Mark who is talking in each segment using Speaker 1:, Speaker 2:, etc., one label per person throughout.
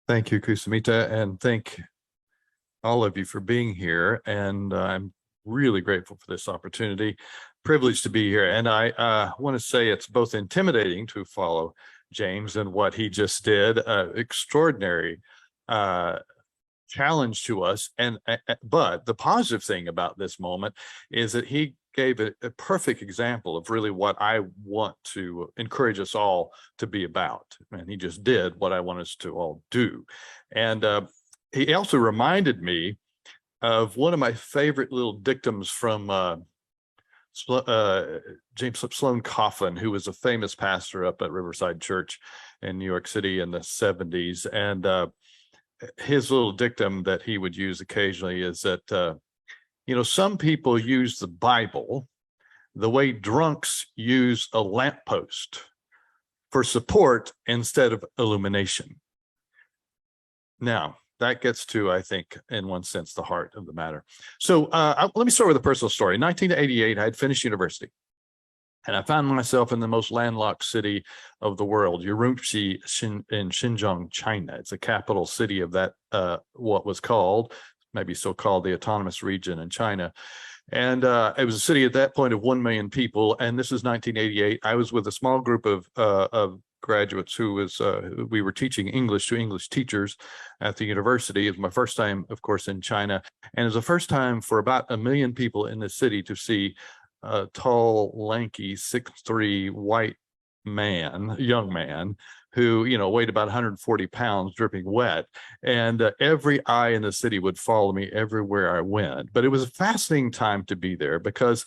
Speaker 1: Thank you, Kusamita, and thank all of you for being here. And I'm really grateful for this opportunity, privileged to be here. And I want to say it's both intimidating to follow James and what he just did, extraordinary challenge to us. But the positive thing about this moment is that he gave a perfect example of really what I want to encourage us all to be about. And he just did what I want us to all do. And he also reminded me of one of my favorite little dictums from James Sloan Coffin, who was a famous pastor up at Riverside Church in New York City in the 70s. And his little dictum that he would use occasionally is that, some people use the Bible the way drunks use a lamppost for support instead of illumination. Now, that gets to, I think, in one sense, the heart of the matter. So let me start with a personal story. In 1988, I had finished university, and I found myself in the most landlocked city of the world, Urumqi in Xinjiang, China. It's the capital city of that, what was called, maybe still called, the autonomous region in China. And it was a city at that point of 1 million people. And this is 1988. I was with a small group of graduates who we were teaching English to English teachers at the university. It was my first time, of course, in China. And it was the first time for about 1 million people in the city to see a tall, lanky, 6'3" white man, young man, who, weighed about 140 pounds, dripping wet. And every eye in the city would follow me everywhere I went. But it was a fascinating time to be there because,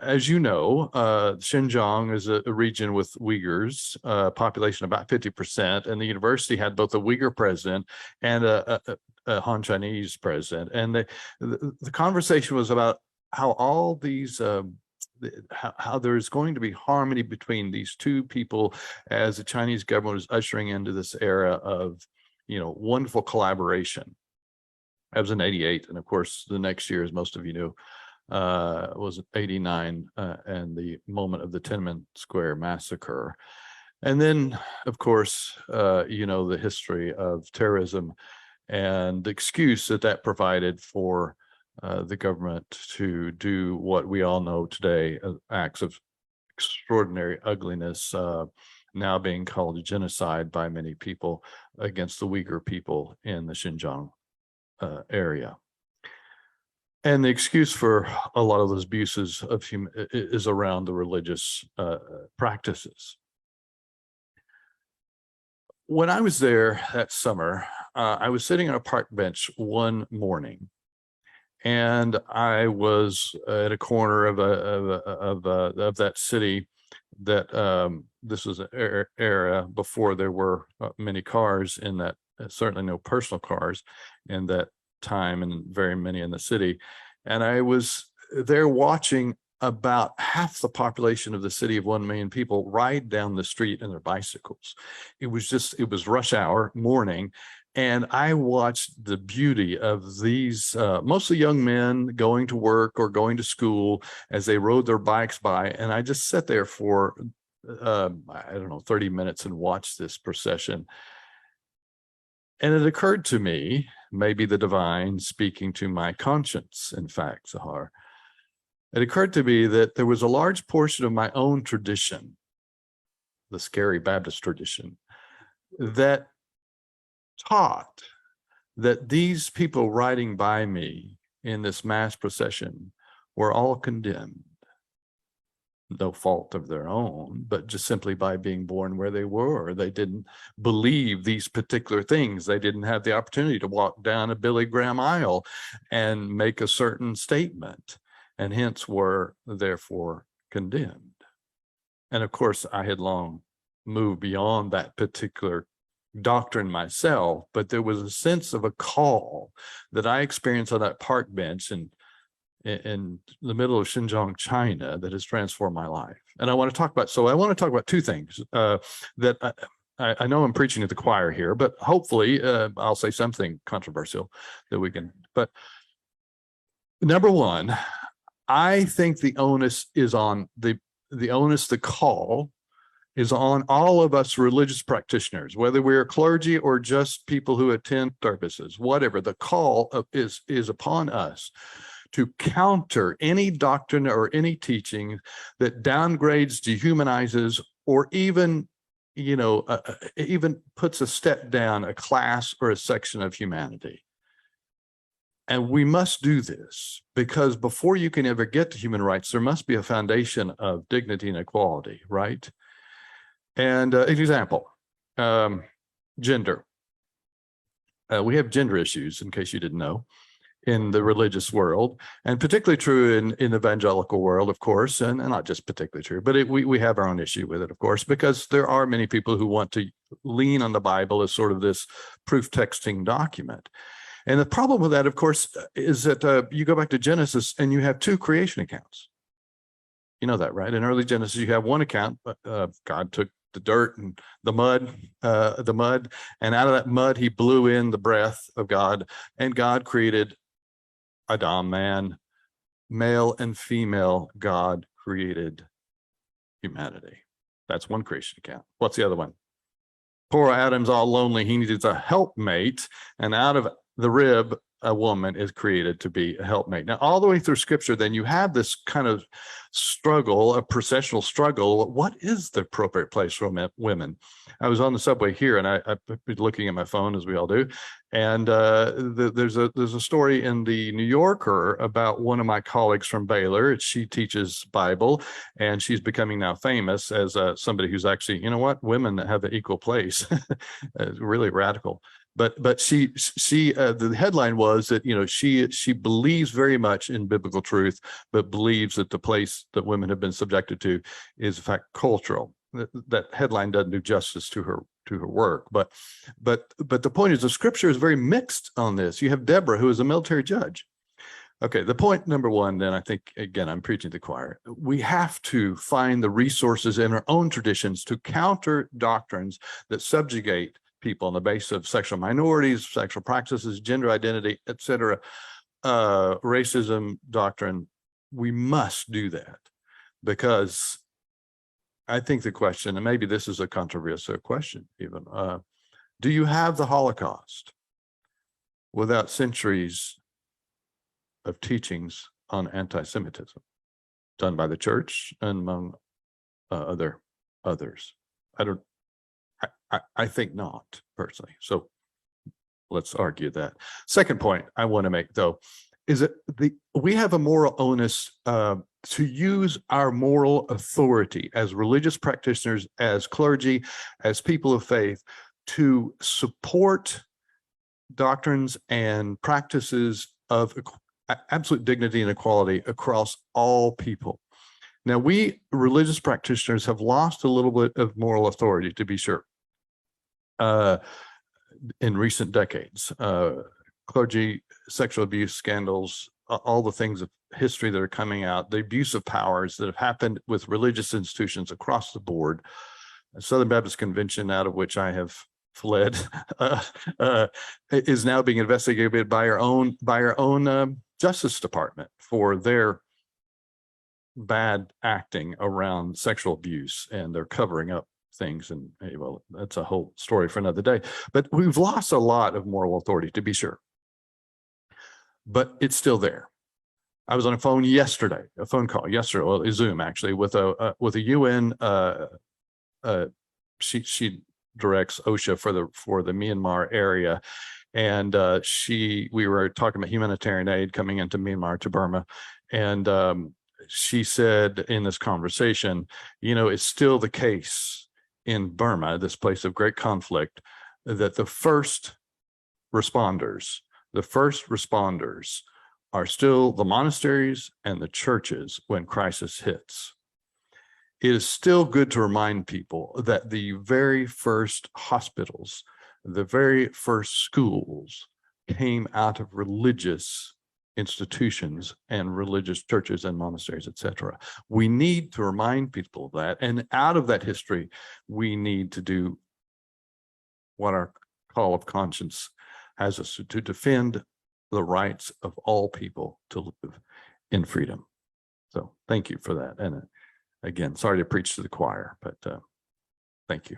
Speaker 1: as you know, Xinjiang is a region with Uyghurs, population about 50%, and the university had both a Uyghur president and a Han Chinese president. And the conversation was about how all these how there's going to be harmony between these two people as the Chinese government is ushering into this era of, wonderful collaboration. That was in 88. And of course, the next year, as most of you knew, was 89 and the moment of the Tiananmen Square massacre. And then, of course, the history of terrorism and the excuse that provided for the government to do what we all know today, acts of extraordinary ugliness, now being called genocide by many people against the Uyghur people in the Xinjiang area. And the excuse for a lot of those abuses of is around the religious practices. When I was there that summer, I was sitting on a park bench one morning, and I was at a corner of that city that this was an era before there were many cars in that, certainly no personal cars in that time, and very many in the city. And I was there watching about half the population of the city of 1 million people ride down the street in their bicycles. It was rush hour morning. And I watched the beauty of these mostly young men going to work or going to school as they rode their bikes by. And I just sat there for, 30 minutes and watched this procession. And it occurred to me, maybe the divine speaking to my conscience, in fact, Zahar, it occurred to me that there was a large portion of my own tradition, the scary Baptist tradition, that taught that these people riding by me in this mass procession were all condemned, no fault of their own, but just simply by being born where they were. They didn't believe these particular things. They didn't have the opportunity to walk down a Billy Graham aisle and make a certain statement, and hence were therefore condemned. And of course, I had long moved beyond that particular doctrine myself, but there was a sense of a call that I experienced on that park bench in the middle of Xinjiang, China, that has transformed my life. And I want to talk about two things that I know I'm preaching to the choir here, but hopefully I'll say something controversial that we can. But number one, I think the onus is on the call is on all of us religious practitioners, whether we're clergy or just people who attend services, whatever. The call is upon us to counter any doctrine or any teaching that downgrades, dehumanizes, or even, even puts a step down a class or a section of humanity. And we must do this because before you can ever get to human rights, there must be a foundation of dignity and equality, right? And an example, gender. We have gender issues, in case you didn't know, in the religious world, and particularly true in the evangelical world, of course, and not just particularly true, but we have our own issue with it, of course, because there are many people who want to lean on the Bible as sort of this proof texting document. And the problem with that, of course, is that you go back to Genesis and you have two creation accounts. You know that, right? In early Genesis, you have one account, God took the dirt and the mud, and out of that mud, he blew in the breath of God, and God created Adam, man, male and female. God created humanity. That's one creation account. What's the other one? Poor Adam's all lonely. He needs a helpmate, and out of the rib, a woman is created to be a helpmate. Now, all the way through Scripture, then you have this kind of struggle, a processional struggle. What is the appropriate place for women? I was on the subway here, and I've been looking at my phone, as we all do. And there's a story in the New Yorker about one of my colleagues from Baylor. She teaches Bible, and she's becoming now famous as somebody who's actually, women that have an equal place. Really radical. But she the headline was that she believes very much in biblical truth, but believes that the place that women have been subjected to is in fact cultural. That headline doesn't do justice to her work, but the point is the Scripture is very mixed on this. You have Deborah, who is a military judge. Okay, the point number one, then, I think, again, I'm preaching to the choir. We have to find the resources in our own traditions to counter doctrines that subjugate people on the basis of sexual minorities, sexual practices, gender identity, etc., racism doctrine. We must do that, because I think the question, and maybe this is a controversial question even, do you have the Holocaust without centuries of teachings on anti-Semitism done by the church and among others? I think not, personally. So let's argue that. Second point I want to make, though, is that we have a moral onus to use our moral authority as religious practitioners, as clergy, as people of faith, to support doctrines and practices of absolute dignity and equality across all people. Now, we religious practitioners have lost a little bit of moral authority, to be sure. In recent decades, clergy, sexual abuse scandals, all the things of history that are coming out, the abuse of powers that have happened with religious institutions across the board. The Southern Baptist Convention, out of which I have fled, is now being investigated by our own Justice Department for their bad acting around sexual abuse, and they're covering up things. And well, that's a whole story for another day. But we've lost a lot of moral authority, to be sure, but it's still there. I was on a phone call yesterday, well, a Zoom actually, with a UN. She directs OSHA for the Myanmar area, and we were talking about humanitarian aid coming into Myanmar to Burma, and she said in this conversation, it's still the case in Burma, this place of great conflict, that the first responders are still the monasteries and the churches when crisis hits. It is still good to remind people that the very first hospitals, the very first schools came out of religious institutions and religious churches and monasteries, etc. We need to remind people of that, and out of that history, we need to do what our call of conscience has us to defend the rights of all people to live in freedom. So thank you for that. And again, sorry to preach to the choir, but Thank you.